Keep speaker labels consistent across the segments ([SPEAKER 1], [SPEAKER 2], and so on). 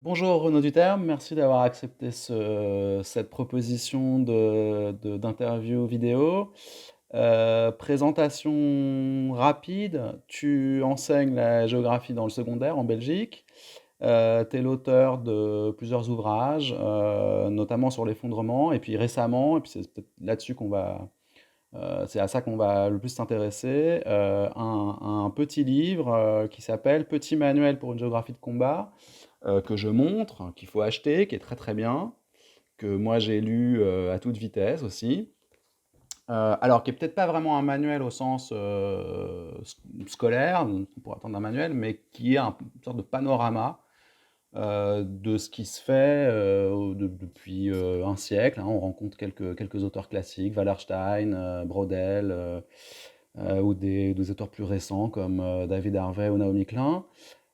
[SPEAKER 1] Bonjour Renaud Duterme, merci d'avoir accepté cette proposition d'interview vidéo. Présentation rapide, tu enseignes la géographie dans le secondaire en Belgique. Tu es l'auteur de plusieurs ouvrages, notamment sur l'effondrement, et puis récemment, et puis c'est peut-être là-dessus c'est à ça qu'on va le plus s'intéresser, un petit livre qui s'appelle Petit manuel pour une géographie de combat, que je montre, qu'il faut acheter, qui est très très bien, que moi j'ai lu à toute vitesse aussi. Alors, qui est peut-être pas vraiment un manuel au sens scolaire, on pourrait attendre un manuel, mais qui est une sorte de panorama de ce qui se fait depuis un siècle, hein. On rencontre quelques auteurs classiques, Wallerstein, Brodel, ou des auteurs plus récents comme David Harvey ou Naomi Klein.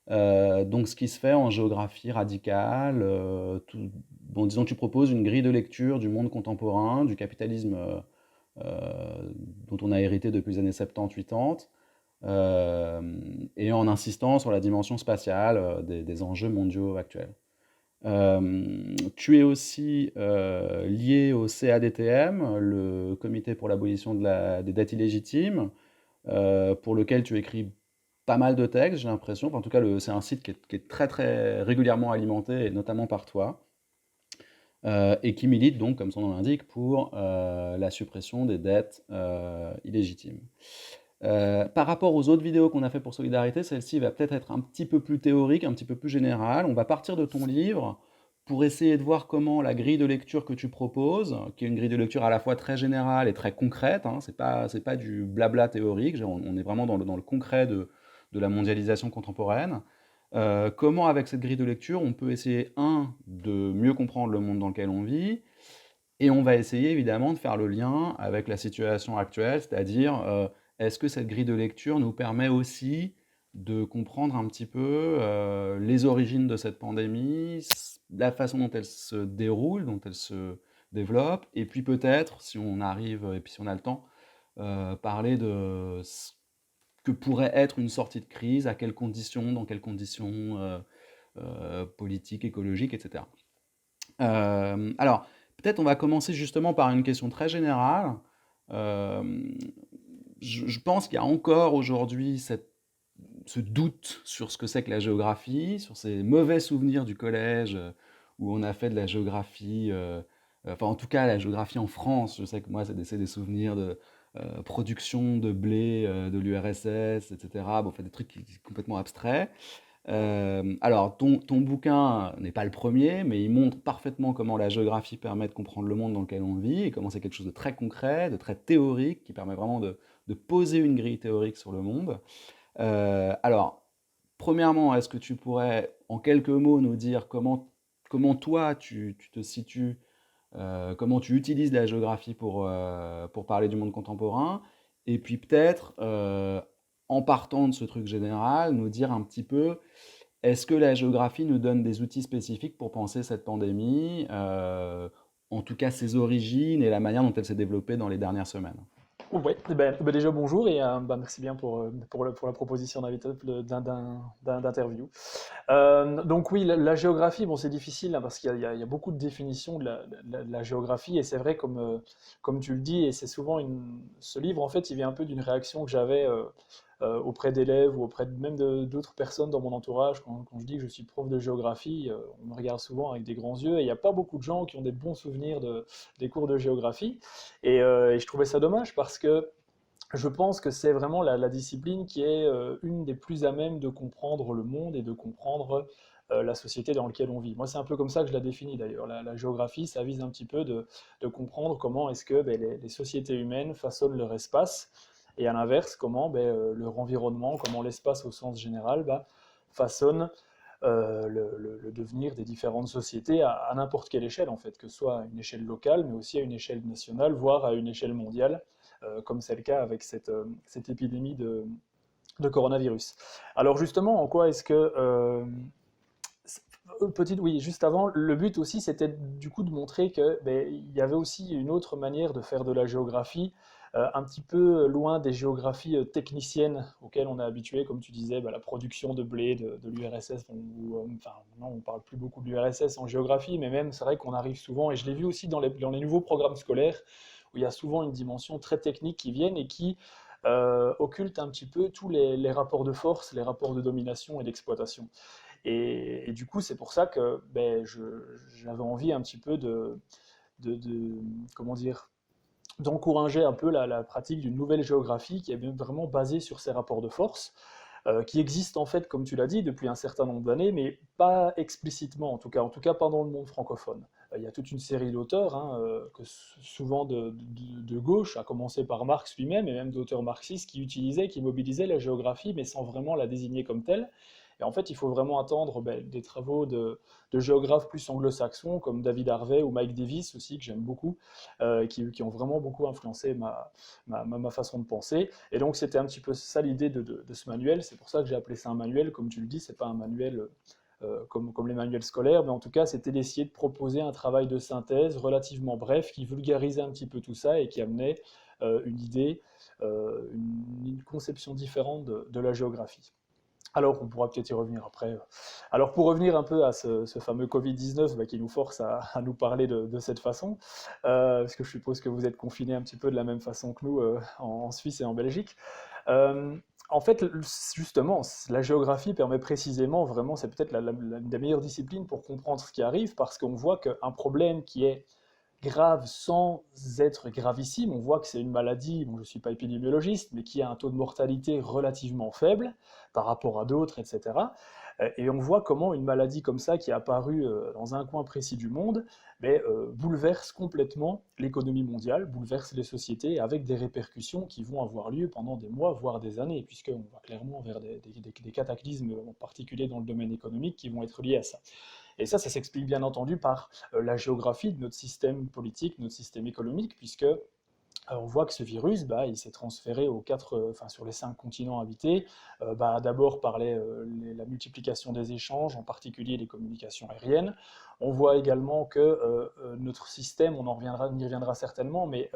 [SPEAKER 1] Donc, ce qui se fait en géographie radicale, bon, disons, tu proposes une grille de lecture du monde contemporain, du capitalisme dont on a hérité depuis les années 70-80, et en insistant sur la dimension spatiale des enjeux mondiaux actuels. Tu es aussi lié au CADTM, le Comité pour l'abolition des dettes illégitimes, pour lequel tu écris pas mal de textes, j'ai l'impression. Enfin, en tout cas, c'est un site qui est très très régulièrement alimenté, et notamment par toi, et qui milite donc, comme son nom l'indique, pour la suppression des dettes illégitimes. Par rapport aux autres vidéos qu'on a fait pour Solidarité, celle-ci va peut-être être un petit peu plus théorique, un petit peu plus générale. On va partir de ton livre pour essayer de voir comment la grille de lecture que tu proposes, qui est une grille de lecture à la fois très générale et très concrète, hein, c'est pas du blabla théorique, on est vraiment dans le concret de la mondialisation contemporaine. Comment, avec cette grille de lecture, on peut essayer, de mieux comprendre le monde dans lequel on vit, et on va essayer évidemment de faire le lien avec la situation actuelle, c'est-à-dire est-ce que cette grille de lecture nous permet aussi de comprendre un petit peu les origines de cette pandémie, la façon dont elle se déroule, dont elle se développe, et puis peut-être, si on arrive et puis si on a le temps, parler de ce que pourrait être une sortie de crise, à quelles conditions, dans quelles conditions politiques, écologiques, etc. Alors, peut-être on va commencer justement par une question très générale. Euh, je pense qu'il y a encore aujourd'hui ce doute sur ce que c'est que la géographie, sur ces mauvais souvenirs du collège où on a fait de la géographie, enfin en tout cas la géographie en France. Je sais que moi c'est des souvenirs de production de blé de l'URSS, etc. Bon, on fait des trucs complètement abstraits. Alors, ton bouquin n'est pas le premier, mais il montre parfaitement comment la géographie permet de comprendre le monde dans lequel on vit, et comment c'est quelque chose de très concret, de très théorique, qui permet vraiment de poser une grille théorique sur le monde. Alors, premièrement, est-ce que tu pourrais, en quelques mots, nous dire comment toi, tu te situes, comment tu utilises la géographie pour parler du monde contemporain, et puis peut-être, en partant de ce truc général, nous dire un petit peu est-ce que la géographie nous donne des outils spécifiques pour penser cette pandémie, en tout cas ses origines et la manière dont elle s'est développée dans les dernières semaines?
[SPEAKER 2] Ouais, déjà bonjour et merci bien pour la proposition d'interview. Donc oui, la géographie, bon c'est difficile hein, parce qu'il y a beaucoup de définitions de la géographie et c'est vrai comme tu le dis et c'est souvent ce livre en fait il vient un peu d'une réaction que j'avais auprès d'élèves ou même d'autres personnes dans mon entourage quand je dis que je suis prof de géographie, on me regarde souvent avec des grands yeux et il n'y a pas beaucoup de gens qui ont des bons souvenirs des cours de géographie et je trouvais ça dommage parce que je pense que c'est vraiment la discipline qui est une des plus à même de comprendre le monde et de comprendre la société dans laquelle on vit. Moi, c'est un peu comme ça que je la définis d'ailleurs. La géographie, ça vise un petit peu de comprendre comment est-ce que les sociétés humaines façonnent leur espace, et à l'inverse, comment leur environnement, comment l'espace au sens général façonne le devenir des différentes sociétés à n'importe quelle échelle, en fait, que ce soit à une échelle locale, mais aussi à une échelle nationale, voire à une échelle mondiale, comme c'est le cas avec cette épidémie de coronavirus. Alors justement, en quoi est-ce que... oui, juste avant, le but aussi, c'était du coup de montrer que il y avait aussi une autre manière de faire de la géographie un petit peu loin des géographies techniciennes auxquelles on est habitué, comme tu disais, bah, la production de blé de l'URSS, enfin, non, on ne parle plus beaucoup de l'URSS en géographie, mais même, c'est vrai qu'on arrive souvent, et je l'ai vu aussi dans les nouveaux programmes scolaires, où il y a souvent une dimension très technique qui viennent et qui occulte un petit peu tous les rapports de force, les rapports de domination et d'exploitation. Et du coup, c'est pour ça que ben, j'avais envie un petit peu de comment dire, d'encourager un peu la pratique d'une nouvelle géographie qui est vraiment basée sur ces rapports de force, qui existent en fait, comme tu l'as dit, depuis un certain nombre d'années, mais pas explicitement, en tout cas pas dans le monde francophone. Il y a toute une série d'auteurs, hein, souvent de gauche, à commencer par Marx lui-même, et même d'auteurs marxistes qui utilisaient, qui mobilisaient la géographie, mais sans vraiment la désigner comme telle. Et en fait, il faut vraiment attendre ben, des travaux de géographes plus anglo-saxons, comme David Harvey ou Mike Davis aussi, que j'aime beaucoup, qui ont vraiment beaucoup influencé ma façon de penser. Et donc, c'était un petit peu ça l'idée de ce manuel. C'est pour ça que j'ai appelé ça un manuel. Comme tu le dis, c'est pas un manuel comme les manuels scolaires, mais en tout cas, c'était d'essayer de proposer un travail de synthèse relativement bref qui vulgarisait un petit peu tout ça et qui amenait une idée, une conception différente de la géographie. Alors, on pourra peut-être y revenir après. Alors, pour revenir un peu à ce fameux Covid-19 bah, qui nous force à nous parler de cette façon, parce que je suppose que vous êtes confinés un petit peu de la même façon que nous en Suisse et en Belgique. Euh, En fait, justement, la géographie permet précisément, vraiment, c'est peut-être une des meilleures disciplines pour comprendre ce qui arrive, parce qu'on voit qu'un problème qui est grave sans être gravissime. On voit que c'est une maladie, bon, je ne suis pas épidémiologiste, mais qui a un taux de mortalité relativement faible par rapport à d'autres, etc. Et on voit comment une maladie comme ça, qui est apparue dans un coin précis du monde, mais, bouleverse complètement l'économie mondiale, bouleverse les sociétés, avec des répercussions qui vont avoir lieu pendant des mois, voire des années, puisqu'on va clairement vers des cataclysmes, en particulier dans le domaine économique, qui vont être liés à ça. Et ça s'explique bien entendu par la géographie de notre système politique, notre système économique, puisque on voit que ce virus, bah, il s'est transféré enfin, sur les 5 continents habités, bah, d'abord par la multiplication des échanges, en particulier les communications aériennes. On voit également que notre système, on y reviendra certainement, mais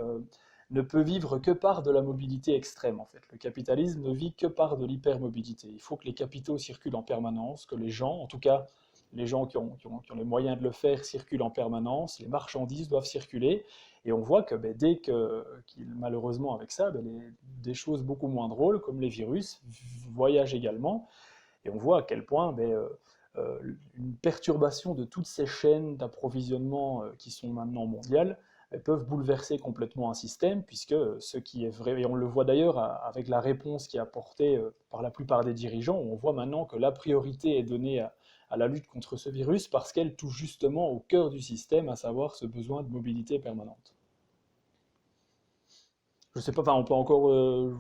[SPEAKER 2] ne peut vivre que par de la mobilité extrême, en fait. Le capitalisme ne vit que par de l'hypermobilité. Il faut que les capitaux circulent en permanence, que les gens, en tout cas les gens qui ont les moyens de le faire, circulent en permanence, les marchandises doivent circuler, et on voit que ben, malheureusement avec ça, ben, des choses beaucoup moins drôles, comme les virus, voyagent également, et on voit à quel point ben, une perturbation de toutes ces chaînes d'approvisionnement qui sont maintenant mondiales peuvent bouleverser complètement un système, puisque ce qui est vrai, et on le voit d'ailleurs avec la réponse qui est apportée par la plupart des dirigeants, on voit maintenant que la priorité est donnée à la lutte contre ce virus parce qu'elle touche justement au cœur du système, à savoir ce besoin de mobilité permanente. Je sais pas, enfin, on peut encore,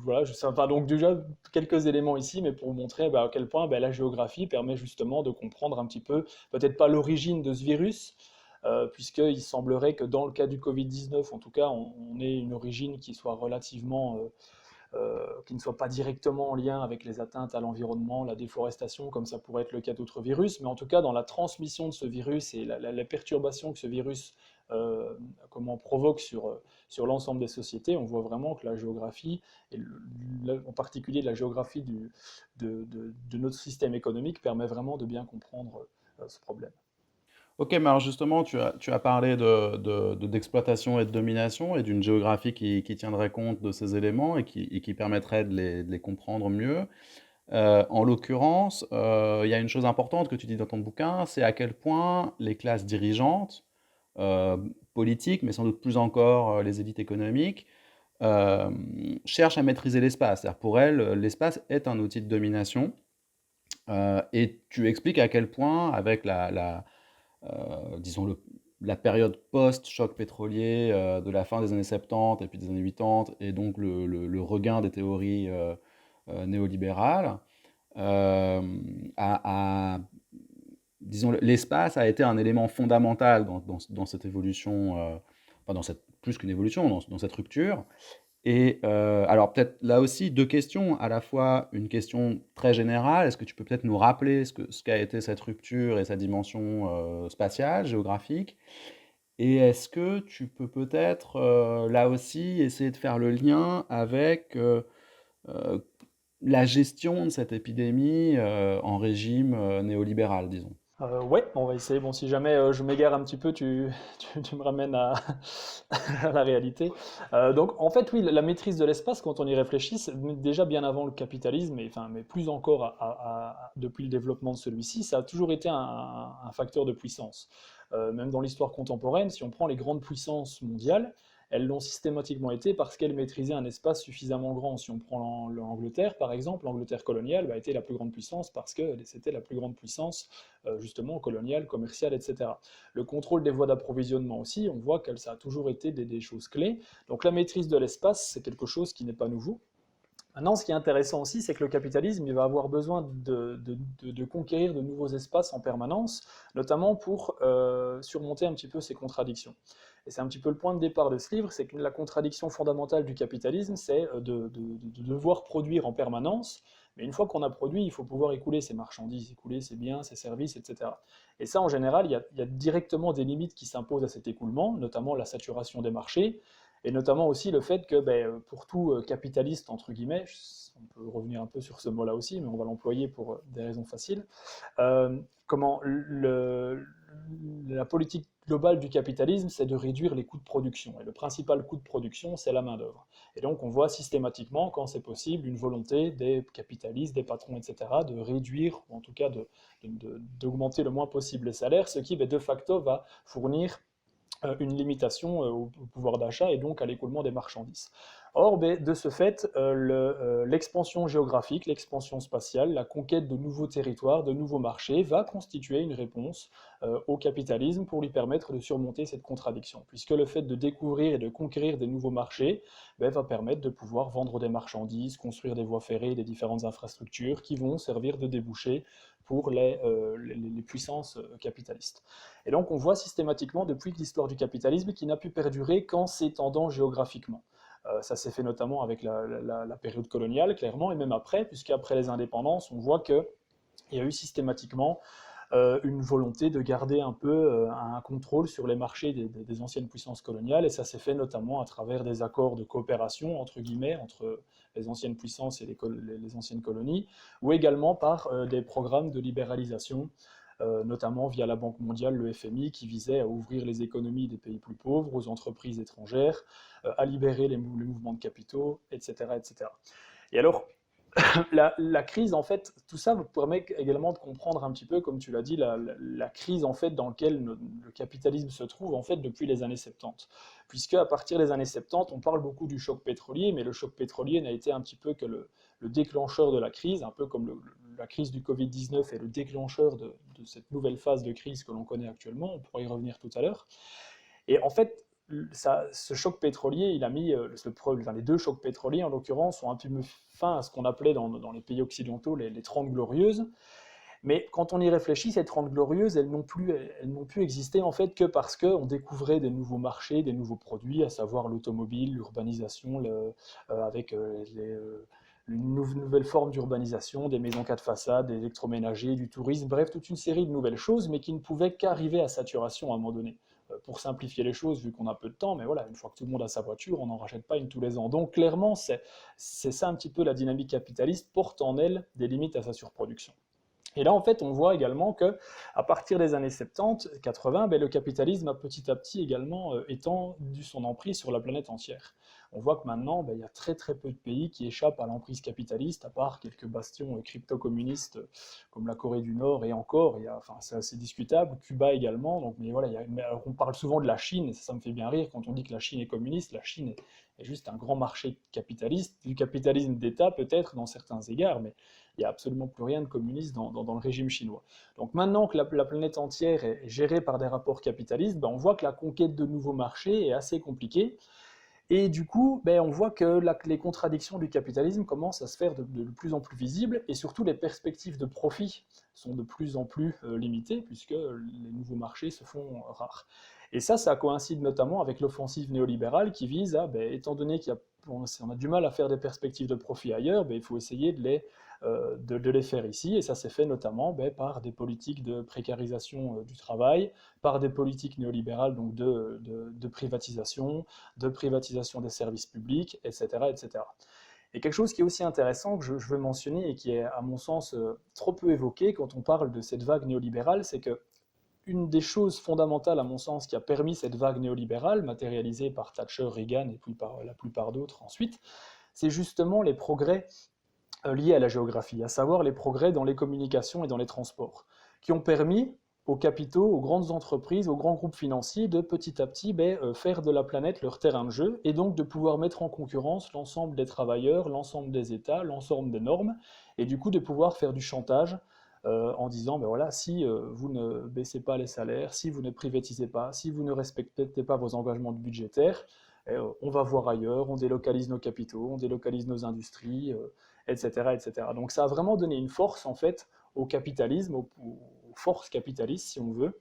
[SPEAKER 2] voilà, je sais, enfin, donc déjà quelques éléments ici, mais pour vous montrer bah, à quel point bah, la géographie permet justement de comprendre un petit peu, peut-être pas l'origine de ce virus, puisqu'il semblerait que dans le cas du Covid-19, en tout cas, on ait une origine qui soit relativement qui ne soit pas directement en lien avec les atteintes à l'environnement, la déforestation, comme ça pourrait être le cas d'autres virus, mais en tout cas dans la transmission de ce virus et la perturbation que ce virus comment provoque sur l'ensemble des sociétés, on voit vraiment que la géographie, et en particulier la géographie de notre système économique, permet vraiment de bien comprendre ce problème.
[SPEAKER 1] Ok, mais alors justement, tu as parlé d'exploitation et de domination et d'une géographie qui tiendrait compte de ces éléments et qui permettrait de les comprendre mieux. En l'occurrence, il y a une chose importante que tu dis dans ton bouquin, c'est à quel point les classes dirigeantes, euh, politiques, mais sans doute plus encore les élites économiques, euh, cherchent à maîtriser l'espace. C'est-à-dire pour elles, l'espace est un outil de domination. Et tu expliques à quel point, avec disons la période post-choc pétrolier de la fin des années 70 et puis des années 80, et donc le regain des théories néolibérales, euh, disons, l'espace a été un élément fondamental dans cette évolution, enfin plus qu'une évolution, dans cette rupture. Et alors peut-être là aussi deux questions, à la fois une question très générale, est-ce que tu peux peut-être nous rappeler ce qu'a été cette rupture et sa dimension spatiale, géographique, Et est-ce que tu peux peut-être, là aussi, essayer de faire le lien avec, heu, la gestion de cette épidémie, en régime, néolibéral, disons?
[SPEAKER 2] Ouais, on va essayer. Bon, si jamais je m'égare un petit peu, tu me ramènes à, à la réalité. Donc, en fait, oui, la maîtrise de l'espace, quand on y réfléchit, c'est déjà bien avant le capitalisme, mais plus encore depuis le développement de celui-ci, ça a toujours été un facteur de puissance. Même dans l'histoire contemporaine, si on prend les grandes puissances mondiales, elles l'ont systématiquement été parce qu'elles maîtrisaient un espace suffisamment grand. Si on prend l'Angleterre, par exemple, l'Angleterre coloniale a été la plus grande puissance parce que c'était la plus grande puissance justement coloniale, commerciale, etc. Le contrôle des voies d'approvisionnement aussi, on voit que ça a toujours été des choses clés. Donc la maîtrise de l'espace, c'est quelque chose qui n'est pas nouveau. Maintenant, ce qui est intéressant aussi, c'est que le capitalisme, il va avoir besoin de conquérir de nouveaux espaces en permanence, notamment pour surmonter un petit peu ces contradictions. Et c'est un petit peu le point de départ de ce livre, c'est que la contradiction fondamentale du capitalisme, c'est de devoir produire en permanence, mais une fois qu'on a produit, il faut pouvoir écouler ses marchandises, écouler ses biens, ses services, etc. Et ça, en général, il y a directement des limites qui s'imposent à cet écoulement, notamment la saturation des marchés, et notamment aussi le fait que pour tout capitaliste, entre guillemets, on peut revenir un peu sur ce mot-là aussi, mais on va l'employer pour des raisons faciles, comment la politique globale du capitalisme, c'est de réduire les coûts de production. Et le principal coût de production, c'est la main-d'œuvre. Et donc, on voit systématiquement, quand c'est possible, une volonté des capitalistes, des patrons, etc., de réduire, ou en tout cas d'augmenter le moins possible les salaires, ce qui, de facto, va fournir une limitation au pouvoir d'achat et donc à l'écoulement des marchandises. Or, de ce fait, l'expansion géographique, l'expansion spatiale, la conquête de nouveaux territoires, de nouveaux marchés va constituer une réponse au capitalisme pour lui permettre de surmonter cette contradiction, puisque le fait de découvrir et de conquérir des nouveaux marchés va permettre de pouvoir vendre des marchandises, construire des voies ferrées, des différentes infrastructures qui vont servir de débouché pour les puissances capitalistes. Et donc on voit systématiquement depuis l'histoire du capitalisme qu'il n'a pu perdurer qu'en s'étendant géographiquement. Ça s'est fait notamment avec la période coloniale, clairement, et même après, puisqu'après les indépendances, on voit qu'il y a eu systématiquement une volonté de garder un peu un contrôle sur les marchés des anciennes puissances coloniales, et ça s'est fait notamment à travers des accords de coopération, entre guillemets, entre les anciennes puissances et les anciennes colonies, ou également par des programmes de libéralisation, notamment via la Banque mondiale, le FMI, qui visait à ouvrir les économies des pays plus pauvres aux entreprises étrangères, à libérer les mouvements de capitaux, etc. etc. Et alors, la crise, en fait, tout ça vous permet également de comprendre un petit peu, comme tu l'as dit, la crise en fait dans laquelle le capitalisme se trouve en fait depuis les années 70. Puisque à partir des années 70, on parle beaucoup du choc pétrolier, mais le choc pétrolier n'a été un petit peu que le déclencheur de la crise, un peu comme la crise du Covid-19 est le déclencheur de cette nouvelle phase de crise que l'on connaît actuellement. On pourra y revenir tout à l'heure. Et en fait, ce choc pétrolier, il a mis, les deux chocs pétroliers en l'occurrence, ont un peu mis fin à ce qu'on appelait dans les pays occidentaux les 30 glorieuses. Mais quand on y réfléchit, ces 30 glorieuses, elles n'ont plus existé en fait que parce qu'on découvrait des nouveaux marchés, des nouveaux produits, à savoir l'automobile, l'urbanisation, avec une nouvelle forme d'urbanisation, des maisons quatre façades, des électroménagers, du tourisme, bref, toute une série de nouvelles choses, mais qui ne pouvaient qu'arriver à saturation à un moment donné. Pour simplifier les choses, vu qu'on a peu de temps, mais voilà, une fois que tout le monde a sa voiture, on n'en rachète pas une tous les ans. Donc clairement, c'est ça un petit peu la dynamique capitaliste, porte en elle des limites à sa surproduction. Et là, en fait, on voit également que, à partir des années 70-80, le capitalisme a petit à petit également étendu son emprise sur la planète entière. On voit que maintenant, il y a très très peu de pays qui échappent à l'emprise capitaliste, à part quelques bastions crypto-communistes comme la Corée du Nord, et encore, enfin, c'est assez discutable, Cuba également. Donc, mais voilà, alors on parle souvent de la Chine, et ça me fait bien rire quand on dit que la Chine est communiste. La Chine est juste un grand marché capitaliste, du capitalisme d'État peut-être dans certains égards, mais il n'y a absolument plus rien de communiste dans le régime chinois. Donc maintenant que la planète entière est gérée par des rapports capitalistes, on voit que la conquête de nouveaux marchés est assez compliquée. Et du coup, on voit que les contradictions du capitalisme commencent à se faire de plus en plus visibles, et surtout les perspectives de profit sont de plus en plus limitées, puisque les nouveaux marchés se font rares. Et ça coïncide notamment avec l'offensive néolibérale qui vise à, étant donné qu'on a du mal à faire des perspectives de profit ailleurs, il faut essayer de les de les faire ici, et ça s'est fait notamment par des politiques de précarisation du travail, par des politiques néolibérales donc de privatisation des services publics, etc., etc. Et quelque chose qui est aussi intéressant que je veux mentionner et qui est à mon sens trop peu évoqué quand on parle de cette vague néolibérale, c'est que une des choses fondamentales, à mon sens, qui a permis cette vague néolibérale, matérialisée par Thatcher, Reagan et puis par la plupart d'autres ensuite, c'est justement les progrès liés à la géographie, à savoir les progrès dans les communications et dans les transports, qui ont permis aux capitaux, aux grandes entreprises, aux grands groupes financiers de petit à petit faire de la planète leur terrain de jeu et donc de pouvoir mettre en concurrence l'ensemble des travailleurs, l'ensemble des États, l'ensemble des normes et du coup de pouvoir faire du chantage en disant voilà, si vous ne baissez pas les salaires, si vous ne privatisez pas, si vous ne respectez pas vos engagements budgétaires, on va voir ailleurs, on délocalise nos capitaux, on délocalise nos industries, etc., etc. Donc ça a vraiment donné une force en fait au capitalisme, aux forces capitalistes si on veut,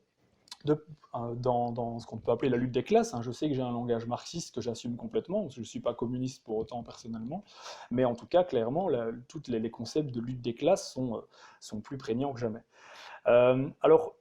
[SPEAKER 2] dans ce qu'on peut appeler la lutte des classes. Hein. Je sais que j'ai un langage marxiste que j'assume complètement, je ne suis pas communiste pour autant personnellement, mais en tout cas clairement tous les concepts de lutte des classes sont plus prégnants que jamais. Alors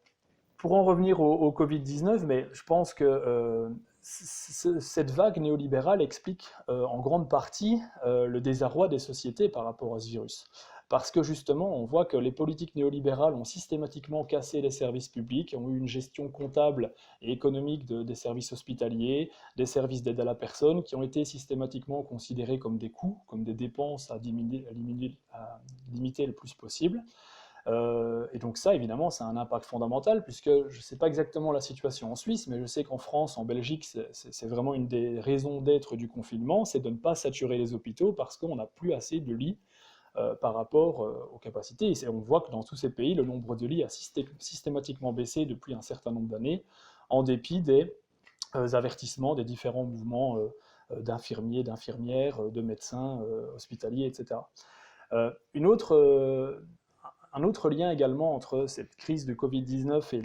[SPEAKER 2] pour en revenir au Covid-19, mais je pense que cette vague néolibérale explique en grande partie le désarroi des sociétés par rapport à ce virus. Parce que justement, on voit que les politiques néolibérales ont systématiquement cassé les services publics, ont eu une gestion comptable et économique des services hospitaliers, des services d'aide à la personne, qui ont été systématiquement considérés comme des coûts, comme des dépenses à limiter le plus possible. Et donc ça, évidemment, ça a un impact fondamental, puisque je ne sais pas exactement la situation en Suisse, mais je sais qu'en France, en Belgique, c'est vraiment une des raisons d'être du confinement, c'est de ne pas saturer les hôpitaux parce qu'on n'a plus assez de lits par rapport aux capacités. Et on voit que dans tous ces pays, le nombre de lits a systématiquement baissé depuis un certain nombre d'années, en dépit des avertissements des différents mouvements d'infirmiers, d'infirmières, de médecins hospitaliers, etc. Une autre un autre lien également entre cette crise de Covid-19 et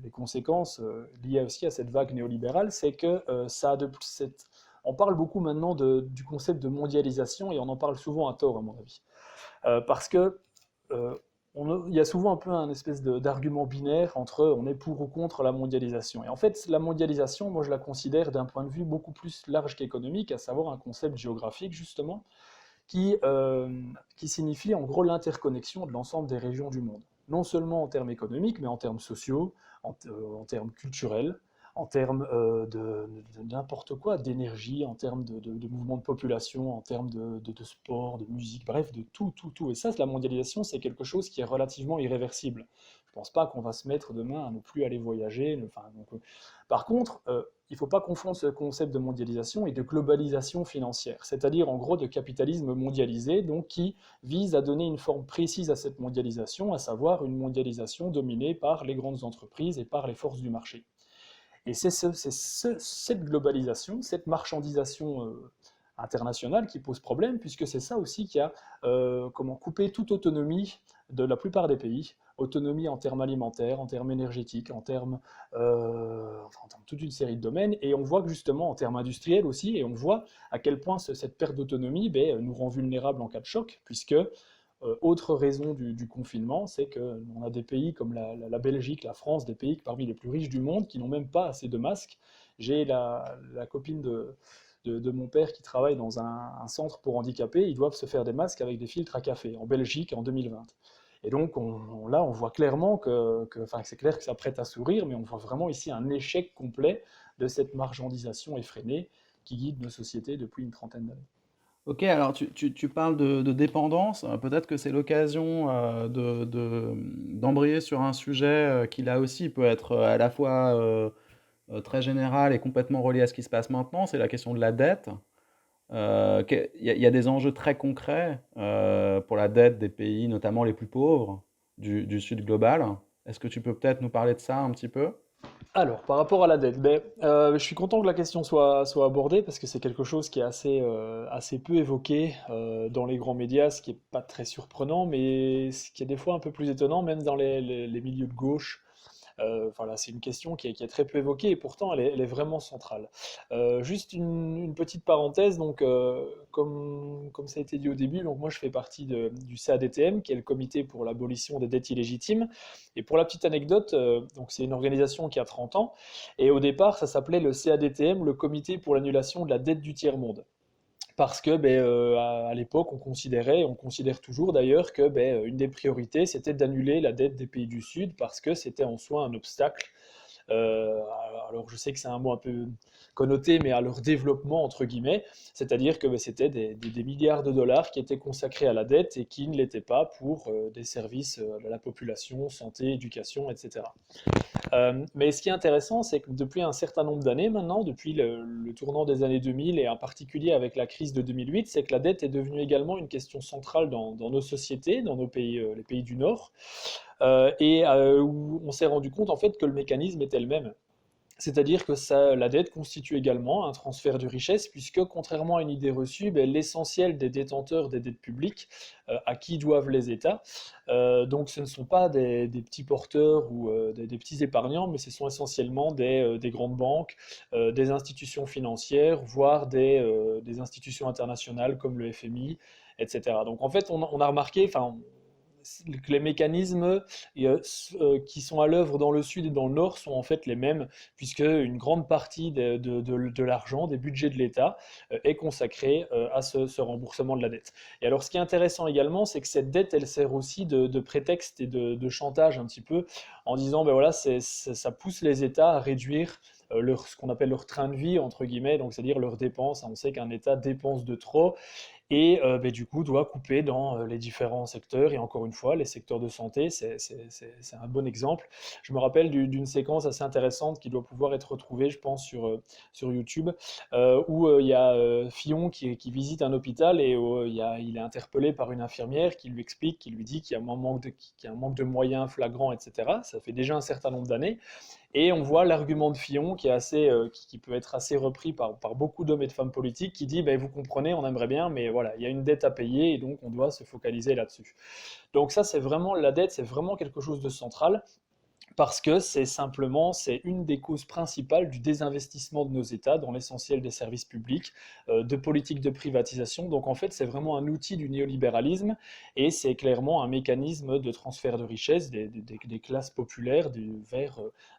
[SPEAKER 2] les conséquences liées aussi à cette vague néolibérale, c'est que on parle beaucoup maintenant du concept de mondialisation et on en parle souvent à tort, à mon avis. Parce que il y a souvent un peu un espèce d'argument binaire entre on est pour ou contre la mondialisation. Et en fait, la mondialisation, moi je la considère d'un point de vue beaucoup plus large qu'économique, à savoir un concept géographique justement, qui signifie en gros l'interconnexion de l'ensemble des régions du monde. Non seulement en termes économiques, mais en termes sociaux, en termes culturels, en termes de n'importe quoi, d'énergie, en termes de mouvement de population, en termes de sport, de musique, bref, de tout, tout, tout. Et ça, la mondialisation, c'est quelque chose qui est relativement irréversible. Je ne pense pas qu'on va se mettre demain à ne plus aller voyager. Par contre, il ne faut pas confondre ce concept de mondialisation et de globalisation financière, c'est-à-dire en gros de capitalisme mondialisé, donc qui vise à donner une forme précise à cette mondialisation, à savoir une mondialisation dominée par les grandes entreprises et par les forces du marché. Et c'est cette globalisation, cette marchandisation internationale qui pose problème, puisque c'est ça aussi qui a coupé toute autonomie de la plupart des pays, autonomie en termes alimentaires, en termes énergétiques, en termes toute une série de domaines, et on voit que justement en termes industriels aussi, et on voit à quel point cette perte d'autonomie nous rend vulnérables en cas de choc, puisque autre raison du confinement, c'est qu'on a des pays comme la Belgique, la France, des pays parmi les plus riches du monde qui n'ont même pas assez de masques. J'ai la copine de mon père qui travaille dans un centre pour handicapés. Ils doivent se faire des masques avec des filtres à café en Belgique en 2020. Et donc là, on voit clairement c'est clair que ça prête à sourire, mais on voit vraiment ici un échec complet de cette marchandisation effrénée qui guide nos sociétés depuis une trentaine d'années.
[SPEAKER 1] Ok, alors tu parles de dépendance. Peut-être que c'est l'occasion d'embrayer sur un sujet qui là aussi peut être à la fois très général et complètement relié à ce qui se passe maintenant. C'est la question de la dette. Il y a des enjeux très concrets pour la dette des pays, notamment les plus pauvres du Sud global. Est-ce que tu peux peut-être nous parler de ça un petit peu?
[SPEAKER 2] Alors, par rapport à la dette, je suis content que la question soit abordée parce que c'est quelque chose qui est assez peu évoqué dans les grands médias, ce qui n'est pas très surprenant, mais ce qui est des fois un peu plus étonnant, même dans les milieux de gauche. Voilà, c'est une question qui est très peu évoquée et pourtant elle est vraiment centrale. Juste une petite parenthèse, donc comme ça a été dit au début, donc moi je fais partie du CADTM, qui est le Comité pour l'abolition des dettes illégitimes. Et pour la petite anecdote, donc c'est une organisation qui a 30 ans, et au départ ça s'appelait le CADTM, le Comité pour l'annulation de la dette du tiers-monde. Parce que à l'époque, on considérait, on considère toujours d'ailleurs que une des priorités, c'était d'annuler la dette des pays du Sud parce que c'était en soi un obstacle. Euh, alors je sais que c'est un mot un peu connoté, mais à leur développement, entre guillemets, c'est-à-dire que c'était des milliards de dollars qui étaient consacrés à la dette et qui ne l'étaient pas pour des services à la population, santé, éducation, etc. Mais ce qui est intéressant, c'est que depuis un certain nombre d'années maintenant, depuis le tournant des années 2000 et en particulier avec la crise de 2008, c'est que la dette est devenue également une question centrale dans nos sociétés, dans nos pays, les pays du Nord, où on s'est rendu compte en fait que le mécanisme était le même. C'est-à-dire que la dette constitue également un transfert de richesse, puisque contrairement à une idée reçue, l'essentiel des détenteurs des dettes publiques, à qui doivent les États, donc ce ne sont pas des petits porteurs ou des petits épargnants, mais ce sont essentiellement des grandes banques, des institutions financières, voire des institutions internationales comme le FMI, etc. Donc en fait, on a remarqué, enfin, que les mécanismes qui sont à l'œuvre dans le sud et dans le nord sont en fait les mêmes, puisque une grande partie de l'argent, des budgets de l'État, est consacrée à ce remboursement de la dette. Et alors ce qui est intéressant également, c'est que cette dette, elle sert aussi de prétexte et de chantage un petit peu, en disant, ben voilà, ça pousse les États à réduire ce qu'on appelle leur train de vie, entre guillemets, donc c'est-à-dire leurs dépenses. On sait qu'un État dépense de trop, et du coup doit couper dans les différents secteurs. Et encore une fois, les secteurs de santé, c'est un bon exemple. Je me rappelle d'une séquence assez intéressante qui doit pouvoir être retrouvée, je pense, sur YouTube, où il y a Fillon qui visite un hôpital et il est interpellé par une infirmière qui lui explique, qui lui dit qu'il y a qu'il y a un manque de moyens flagrant, etc. Ça fait déjà un certain nombre d'années. Et on voit l'argument de Fillon qui est qui peut être assez repris par beaucoup d'hommes et de femmes politiques, qui dit, ben, vous comprenez, on aimerait bien, mais voilà, il y a une dette à payer et donc on doit se focaliser là-dessus. Donc ça, c'est vraiment, la dette, c'est vraiment quelque chose de central parce que c'est une des causes principales du désinvestissement de nos États dans l'essentiel des services publics, de politique de privatisation. Donc en fait, c'est vraiment un outil du néolibéralisme et c'est clairement un mécanisme de transfert de richesse des classes populaires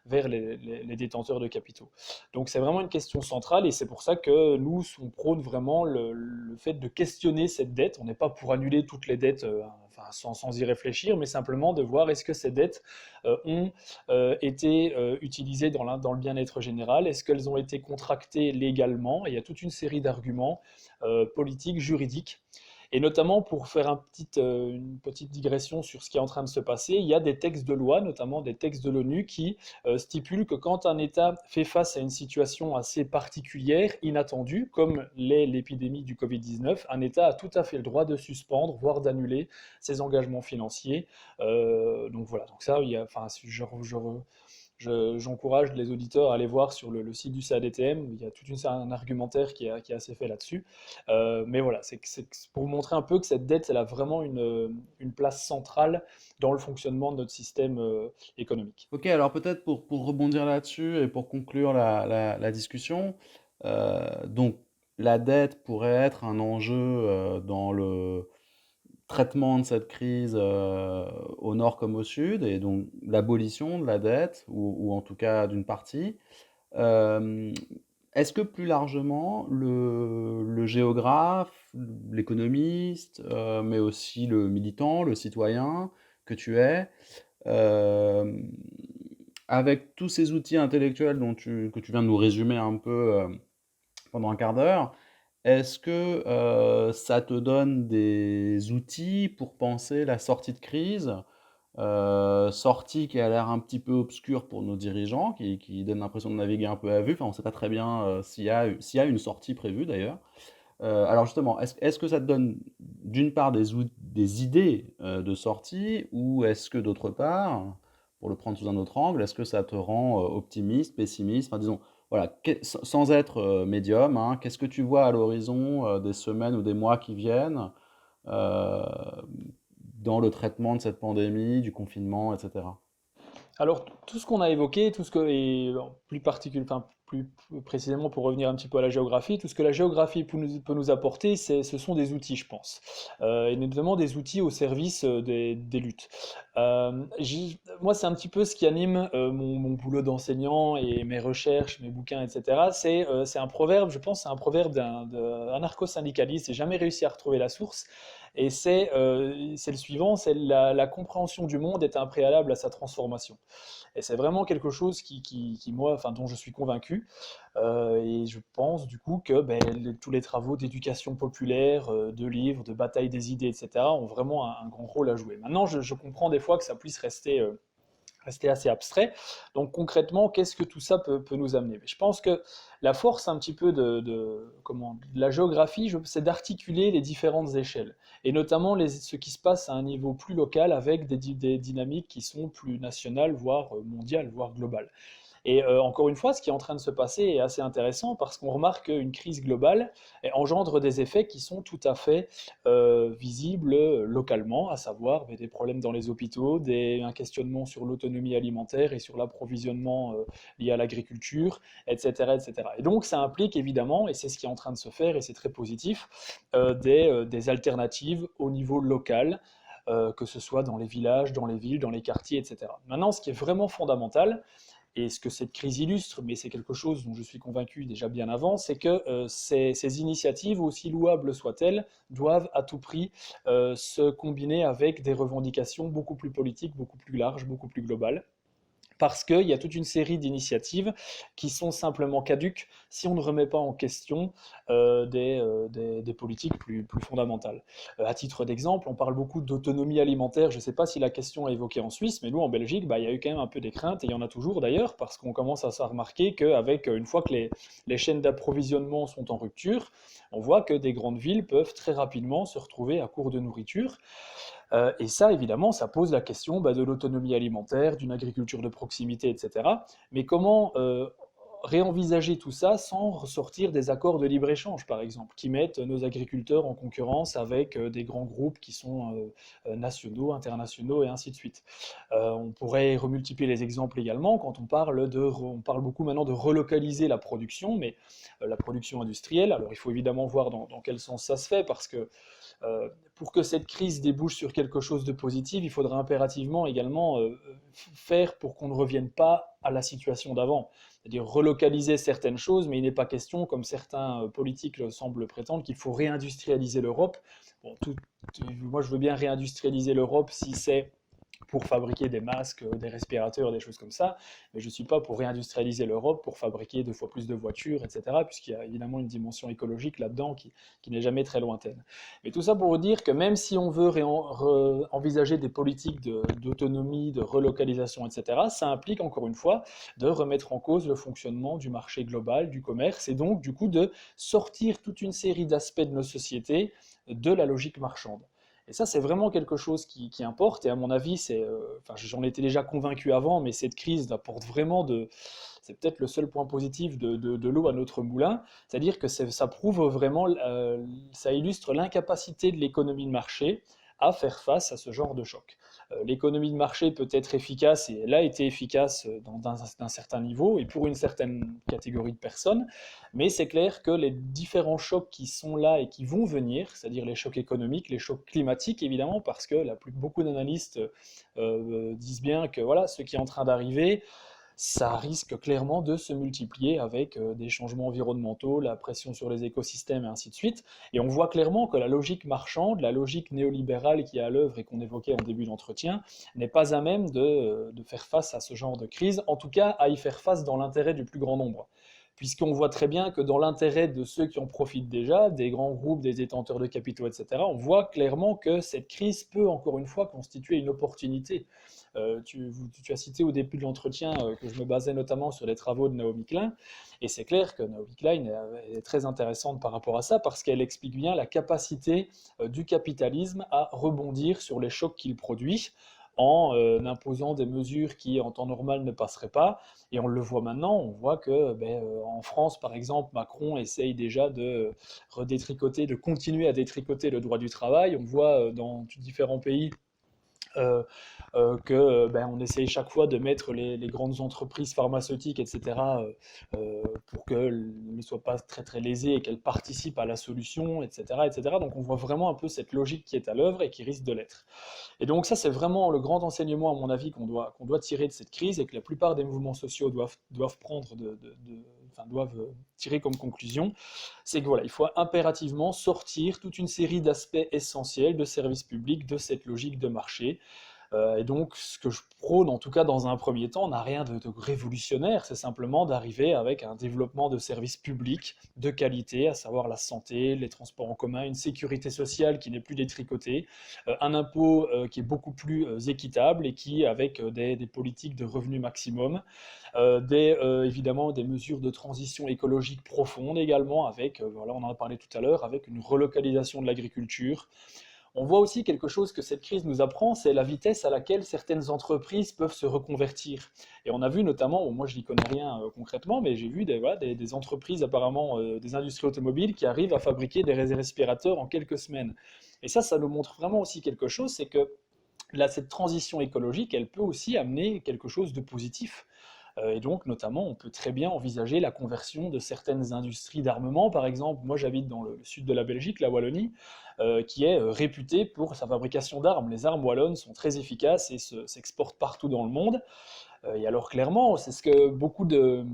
[SPEAKER 2] vers les détenteurs de capitaux. Donc c'est vraiment une question centrale et c'est pour ça que nous, on prône vraiment le fait de questionner cette dette. On n'est pas pour annuler toutes les dettes enfin, sans y réfléchir, mais simplement de voir est-ce que ces dettes ont été utilisées dans le bien-être général? Est-ce qu'elles ont été contractées légalement? Et il y a toute une série d'arguments politiques, juridiques. Et notamment pour faire une petite digression sur ce qui est en train de se passer, il y a des textes de loi, notamment des textes de l'ONU, qui stipulent que quand un État fait face à une situation assez particulière, inattendue, comme l'est l'épidémie du Covid-19, un État a tout à fait le droit de suspendre, voire d'annuler ses engagements financiers. Donc voilà, donc ça, enfin, j'encourage les auditeurs à aller voir sur le site du CADTM. Il y a un argumentaire qui est assez fait là-dessus. Mais voilà, c'est pour vous montrer un peu que cette dette, elle a vraiment une place centrale dans le fonctionnement de notre système économique.
[SPEAKER 1] Ok, alors peut-être pour rebondir là-dessus et pour conclure la discussion, donc la dette pourrait être un enjeu dans le traitement de cette crise au nord comme au sud, et donc l'abolition de la dette, ou en tout cas d'une partie. Euh, Est-ce que plus largement, le géographe, l'économiste, mais aussi le militant, le citoyen que tu es, euh, avec tous ces outils intellectuels que tu viens de nous résumer un peu pendant un quart d'heure, est-ce que ça te donne des outils pour penser la sortie de crise, sortie qui a l'air un petit peu obscure pour nos dirigeants, qui donne l'impression de naviguer un peu à vue, enfin on ne sait pas très bien s'il y a une sortie prévue d'ailleurs. Alors justement, est-ce que ça te donne d'une part des idées de sortie, ou est-ce que d'autre part, pour le prendre sous un autre angle, est-ce que ça te rend optimiste, pessimiste, enfin disons, voilà, sans être médium, hein, qu'est-ce que tu vois à l'horizon des semaines ou des mois qui viennent euh, dans le traitement de cette pandémie, du confinement, etc.
[SPEAKER 2] Alors, tout ce qu'on a évoqué, tout ce que, et plus précisément pour revenir un petit peu à la géographie, tout ce que la géographie peut nous apporter, ce sont des outils, je pense. Et notamment des outils au service des luttes. Moi, c'est un petit peu ce qui anime mon boulot d'enseignant et mes recherches, mes bouquins, etc. C'est un proverbe, je pense, c'est un proverbe d'un anarcho-syndicaliste. J'ai jamais réussi à retrouver la source. Et c'est le suivant, c'est la compréhension du monde est un préalable à sa transformation. Et c'est vraiment quelque chose moi, enfin, dont je suis convaincu. Et je pense du coup que tous les travaux d'éducation populaire, de livres, de bataille des idées, etc., ont vraiment un grand rôle à jouer. Maintenant, je comprends des fois que ça puisse rester assez abstrait. Donc concrètement, qu'est-ce que tout ça peut nous amener? Je pense que la force un petit peu de la géographie, c'est d'articuler les différentes échelles, et notamment ce qui se passe à un niveau plus local avec des dynamiques qui sont plus nationales, voire mondiales, voire globales. Et encore une fois, ce qui est en train de se passer est assez intéressant parce qu'on remarque qu'une crise globale engendre des effets qui sont tout à fait visibles localement, à savoir des problèmes dans les hôpitaux, un questionnement sur l'autonomie alimentaire et sur l'approvisionnement lié à l'agriculture, etc., etc. Et donc ça implique évidemment, et c'est ce qui est en train de se faire et c'est très positif, des alternatives au niveau local, que ce soit dans les villages, dans les villes, dans les quartiers, etc. Maintenant, ce qui est vraiment fondamental, et ce que cette crise illustre, mais c'est quelque chose dont je suis convaincu déjà bien avant, c'est que ces initiatives, aussi louables soient-elles, doivent à tout prix se combiner avec des revendications beaucoup plus politiques, beaucoup plus larges, beaucoup plus globales, parce qu'il y a toute une série d'initiatives qui sont simplement caduques si on ne remet pas en question des politiques plus fondamentales. À titre d'exemple, on parle beaucoup d'autonomie alimentaire. Je ne sais pas si la question est évoquée en Suisse, mais nous, en Belgique, il y a eu quand même un peu des craintes, et il y en a toujours d'ailleurs, parce qu'on commence à se remarquer qu'avec une fois que les chaînes d'approvisionnement sont en rupture, on voit que des grandes villes peuvent très rapidement se retrouver à court de nourriture. Et ça, évidemment, ça pose la question de l'autonomie alimentaire, d'une agriculture de proximité, etc. Mais comment réenvisager tout ça sans ressortir des accords de libre-échange, par exemple, qui mettent nos agriculteurs en concurrence avec des grands groupes qui sont nationaux, internationaux, et ainsi de suite. On pourrait remultiplier les exemples également quand on parle beaucoup maintenant de relocaliser la production, mais la production industrielle. Alors il faut évidemment voir dans quel sens ça se fait, parce que pour que cette crise débouche sur quelque chose de positif, il faudra impérativement également faire pour qu'on ne revienne pas à la situation d'avant. C'est-à-dire relocaliser certaines choses, mais il n'est pas question, comme certains politiques le semblent prétendre, qu'il faut réindustrialiser l'Europe. Bon, moi, je veux bien réindustrialiser l'Europe si c'est pour fabriquer des masques, des respirateurs, des choses comme ça, mais je ne suis pas pour réindustrialiser l'Europe, pour fabriquer 2 fois plus de voitures, etc., puisqu'il y a évidemment une dimension écologique là-dedans qui n'est jamais très lointaine. Mais tout ça pour vous dire que même si on veut envisager des politiques d'autonomie, de relocalisation, etc., ça implique encore une fois de remettre en cause le fonctionnement du marché global, du commerce, et donc du coup de sortir toute une série d'aspects de nos sociétés de la logique marchande. Et ça, c'est vraiment quelque chose qui importe. Et à mon avis, enfin, j'en étais déjà convaincu avant, mais cette crise apporte vraiment c'est peut-être le seul point positif de l'eau à notre moulin. C'est-à-dire que ça prouve vraiment, ça illustre l'incapacité de l'économie de marché à faire face à ce genre de choc. L'économie de marché peut être efficace, et elle a été efficace d'un certain niveau et pour une certaine catégorie de personnes, mais c'est clair que les différents chocs qui sont là et qui vont venir, c'est-à-dire les chocs économiques, les chocs climatiques évidemment, parce que beaucoup d'analystes disent bien que voilà, ce qui est en train d'arriver, ça risque clairement de se multiplier avec des changements environnementaux, la pression sur les écosystèmes et ainsi de suite. Et on voit clairement que la logique marchande, la logique néolibérale qui est à l'œuvre et qu'on évoquait en début d'entretien, n'est pas à même de faire face à ce genre de crise, en tout cas à y faire face dans l'intérêt du plus grand nombre. Puisqu'on voit très bien que dans l'intérêt de ceux qui en profitent déjà, des grands groupes, des détenteurs de capitaux, etc., on voit clairement que cette crise peut encore une fois constituer une opportunité. Tu as cité au début de l'entretien que je me basais notamment sur les travaux de Naomi Klein, et c'est clair que Naomi Klein est très intéressante par rapport à ça, parce qu'elle explique bien la capacité du capitalisme à rebondir sur les chocs qu'il produit, en imposant des mesures qui en temps normal ne passeraient pas. Et on le voit maintenant, on voit que en France par exemple, Macron essaye déjà de redétricoter, de continuer à détricoter le droit du travail. On voit dans différents pays On essaye chaque fois de mettre les grandes entreprises pharmaceutiques, etc., pour qu'elles ne soient pas très très lésées et qu'elles participent à la solution, etc., etc. Donc on voit vraiment un peu cette logique qui est à l'œuvre et qui risque de l'être. Et donc ça, c'est vraiment le grand enseignement, à mon avis, qu'on doit tirer de cette crise et que la plupart des mouvements sociaux doivent prendre enfin, doivent tirer comme conclusion, c'est que voilà, il faut impérativement sortir toute une série d'aspects essentiels de services publics de cette logique de marché. Et donc, ce que je prône, en tout cas dans un premier temps, n'a rien de révolutionnaire, c'est simplement d'arriver avec un développement de services publics de qualité, à savoir la santé, les transports en commun, une sécurité sociale qui n'est plus détricotée, un impôt qui est beaucoup plus équitable et qui, avec des politiques de revenu maximum, évidemment des mesures de transition écologique profonde également, avec, voilà, on en a parlé tout à l'heure, avec une relocalisation de l'agriculture. On voit aussi quelque chose que cette crise nous apprend, c'est la vitesse à laquelle certaines entreprises peuvent se reconvertir. Et on a vu notamment, bon, moi je n'y connais rien concrètement, mais j'ai vu voilà, des entreprises apparemment, des industries automobiles qui arrivent à fabriquer des respirateurs en quelques semaines. Et ça nous montre vraiment aussi quelque chose, c'est que là, cette transition écologique, elle peut aussi amener quelque chose de positif. Et donc, notamment, on peut très bien envisager la conversion de certaines industries d'armement. Par exemple, moi j'habite dans le sud de la Belgique, la Wallonie, qui est réputée pour sa fabrication d'armes. Les armes wallonnes sont très efficaces et s'exportent partout dans le monde. Et alors clairement, c'est ce que beaucoup de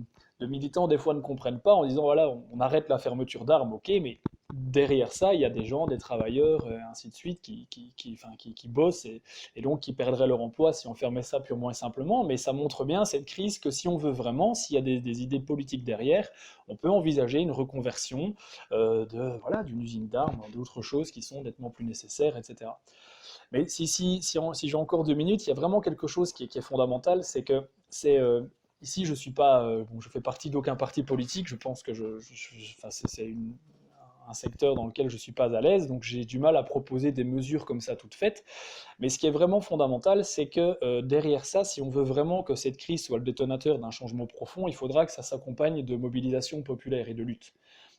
[SPEAKER 2] militants des fois ne comprennent pas en disant voilà, on arrête la fermeture d'armes, ok, mais derrière ça, il y a des gens, des travailleurs, ainsi de suite, qui bossent et donc qui perdraient leur emploi si on fermait ça purement et simplement. Mais ça montre bien cette crise que si on veut vraiment, s'il y a des idées politiques derrière, on peut envisager une reconversion voilà, d'une usine d'armes, d'autres choses qui sont nettement plus nécessaires, etc. Mais si j'ai encore 2 minutes, il y a vraiment quelque chose qui est fondamental, c'est que c'est ici je suis pas, bon, je fais partie d'aucun parti politique. Je pense que enfin, un secteur dans lequel je suis pas à l'aise, donc j'ai du mal à proposer des mesures comme ça toutes faites. Mais ce qui est vraiment fondamental, c'est que derrière ça, si on veut vraiment que cette crise soit le détonateur d'un changement profond, il faudra que ça s'accompagne de mobilisation populaire et de lutte.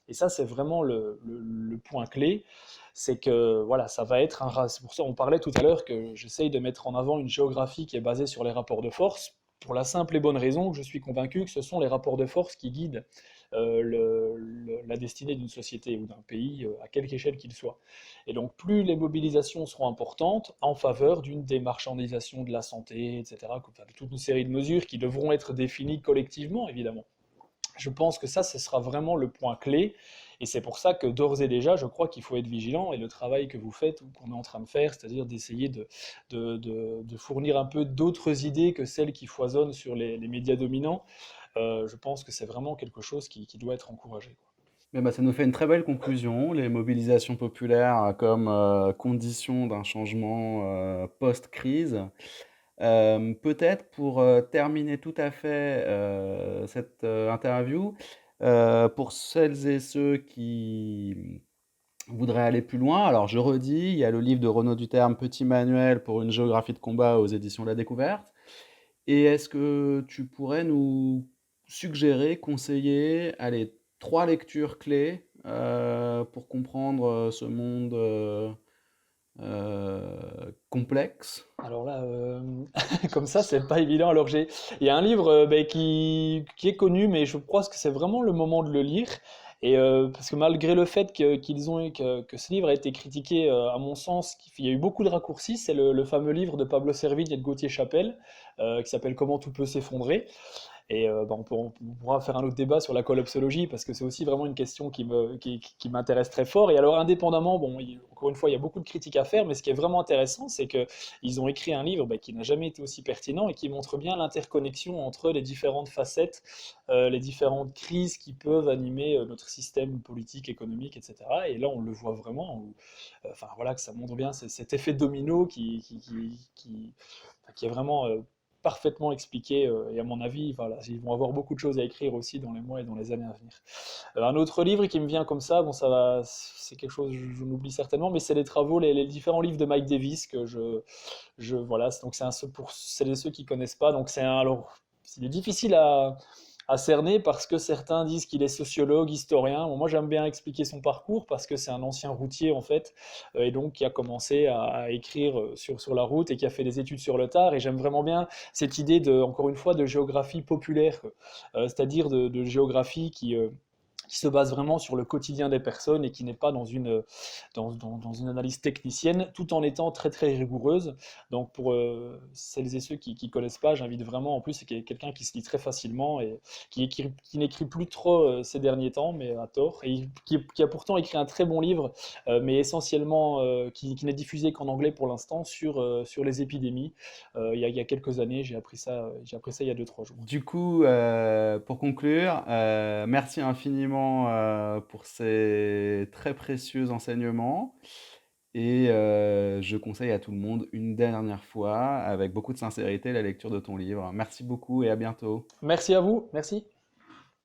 [SPEAKER 2] Et ça, c'est vraiment le point clé, c'est que voilà, ça va être un. C'est pour ça qu'on parlait tout à l'heure que j'essaye de mettre en avant une géographie qui est basée sur les rapports de force, pour la simple et bonne raison que je suis convaincu que ce sont les rapports de force qui guident la destinée d'une société ou d'un pays, à quelque échelle qu'il soit. Et donc, plus les mobilisations seront importantes en faveur d'une démarchandisation de la santé, etc., enfin, de toute une série de mesures qui devront être définies collectivement, évidemment. Je pense que ça, ce sera vraiment le point clé. Et c'est pour ça que d'ores et déjà, je crois qu'il faut être vigilant. Et le travail que vous faites ou qu'on est en train de faire, c'est-à-dire d'essayer de fournir un peu d'autres idées que celles qui foisonnent sur les médias dominants, je pense que c'est vraiment quelque chose qui doit être encouragé, quoi.
[SPEAKER 1] Mais bah, ça nous fait une très belle conclusion, les mobilisations populaires comme condition d'un changement post-crise. Peut-être pour terminer tout à fait cette interview, pour celles et ceux qui voudraient aller plus loin, alors je redis, il y a le livre de Renaud Duterme, Petit manuel pour une géographie de combat aux éditions La Découverte. Et est-ce que tu pourrais nous suggérer, conseiller, allez, 3 lectures clés pour comprendre ce monde complexe?
[SPEAKER 2] Alors là, comme ça, c'est pas évident. Il y a un livre qui est connu, mais je pense que c'est vraiment le moment de le lire. Et parce que malgré le fait que ce livre a été critiqué, à mon sens, il y a eu beaucoup de raccourcis, c'est le fameux livre de Pablo Servigne et de Gauthier Chapelle, qui s'appelle Comment tout peut s'effondrer. Et on pourra faire un autre débat sur la collapsologie parce que c'est aussi vraiment une question qui m'intéresse très fort. Et alors, indépendamment, bon, encore une fois, il y a beaucoup de critiques à faire, mais ce qui est vraiment intéressant, c'est qu'ils ont écrit un livre qui n'a jamais été aussi pertinent et qui montre bien l'interconnexion entre les différentes facettes, les différentes crises qui peuvent animer notre système politique, économique, etc. Et là, on le voit vraiment, enfin voilà, que ça montre bien cet effet domino qui est vraiment parfaitement expliqué, et à mon avis, voilà, ils vont avoir beaucoup de choses à écrire aussi dans les mois et dans les années à venir. Un autre livre qui me vient comme ça, bon, c'est quelque chose que je m'oublie certainement, mais c'est les travaux, les différents livres de Mike Davis que voilà, donc c'est ceux qui connaissent pas, donc alors, il est difficile à cerner parce que certains disent qu'il est sociologue, historien. Bon, moi, j'aime bien expliquer son parcours parce que c'est un ancien routier en fait, et donc qui a commencé à écrire sur la route et qui a fait des études sur le tard. Et j'aime vraiment bien cette idée de, encore une fois, de géographie populaire, c'est-à-dire de géographie qui se base vraiment sur le quotidien des personnes et qui n'est pas dans une analyse technicienne, tout en étant très très rigoureuse. Donc pour celles et ceux qui ne connaissent pas, j'invite vraiment, en plus c'est quelqu'un qui se lit très facilement et qui n'écrit plus trop ces derniers temps, mais à tort, et qui a pourtant écrit un très bon livre, mais essentiellement qui n'est diffusé qu'en anglais pour l'instant, sur les épidémies. Il y a quelques années, j'ai appris ça il y a 2 3 jours.
[SPEAKER 1] Du coup, pour conclure, merci infiniment pour ces très précieux enseignements. Et je conseille à tout le monde, une dernière fois, avec beaucoup de sincérité, la lecture de ton livre. Merci beaucoup et à bientôt.
[SPEAKER 2] Merci à vous, merci.